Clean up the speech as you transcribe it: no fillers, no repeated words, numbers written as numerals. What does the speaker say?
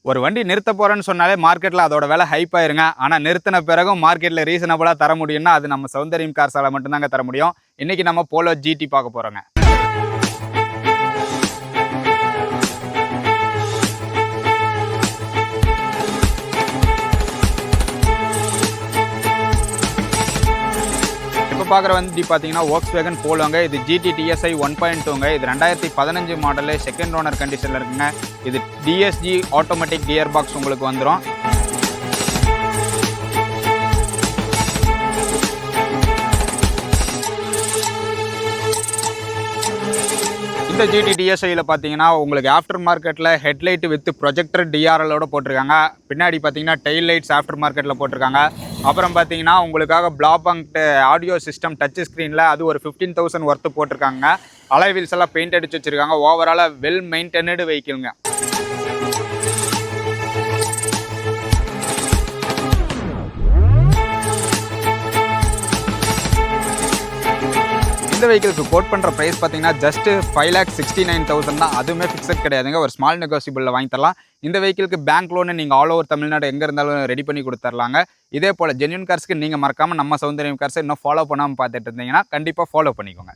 ஒரு வண்டி நிறுத்த போகிறேன்னு சொன்னாலே மார்க்கெட்டில் அதோட விலை ஹைப் ஆயிருங்க. ஆனால் நிறுத்தின பிறகும் மார்க்கெட்டில் ரீசனபுளாக தர முடியும்னா அது நம்ம சௌந்தரியம் கார்ஸால் மட்டும்தாங்க தர முடியும். இன்றைக்கி நம்ம போலோ ஜிடி பார்க்க போகிறோங்க. இப்போ பார்க்குற வண்டி பார்த்தீங்கன்னா Volkswagen போலோங்க. இது GT TSI 1.2ங்க. இது 2015 மாடலு, செகண்ட் ஓனர் கண்டிஷனில் இருக்குங்க. இது DSG ஆட்டோமேட்டிக் கியர் பாக்ஸ் உங்களுக்கு வந்துடும். இந்த GT TSIயில் பார்த்தீங்கன்னா உங்களுக்கு ஆஃப்டர் மார்க்கெட்டில் ஹெட்லைட் வித் ப்ரொஜெக்டர் DRLோட போட்டிருக்காங்க. பின்னாடி பார்த்தீங்கன்னா டெயில் லைட்ஸ் ஆஃப்டர் மார்க்கெட்டில் போட்டிருக்காங்க. அப்புறம் பார்த்தீங்கன்னா உங்களுக்காக பிளாபங்க் ஆடியோ சிஸ்டம் டச் ஸ்க்ரீனில் அது ஒரு 15,000 ஒர்த்து போட்டிருக்காங்க. அலாய் வீல்ஸ் எல்லாம் பெயிண்ட் அடிச்சு வச்சுருக்காங்க. ஓவராலாக வெல் மெயின்டெனடு வெஹிக்கிள்ங்க. இந்த வெஹிக்கிளுக்கு கோட் பண்ணுற ப்ரைஸ் பார்த்தீங்கன்னா ஜஸ்ட் 5,69,000 தான். அதுவுமே ஃபிக்ஸட் கிடையாதுங்க. ஒரு ஸ்மால் நெகோசியபிளில் வாங்கி தரலாம். இந்த வெஹிக்கிளுக்கு பேங்க் லோனு நீங்கள் ஆல் ஓவர் தமிழ்நாடு எங்கே இருந்தாலும் ரெடி பண்ணி கொடுத்துர்லாங்க. இதே போல் ஜென்யூன் கார்ஸ்க்கு நீங்கள் மறக்காமல் நம்ம சௌந்தரியம் கார்ஸை இன்னும் ஃபாலோ பண்ணாமல் பார்த்துட்டு இருந்தீங்கன்னா கண்டிப்பாக ஃபாலோ பண்ணிக்கோங்க.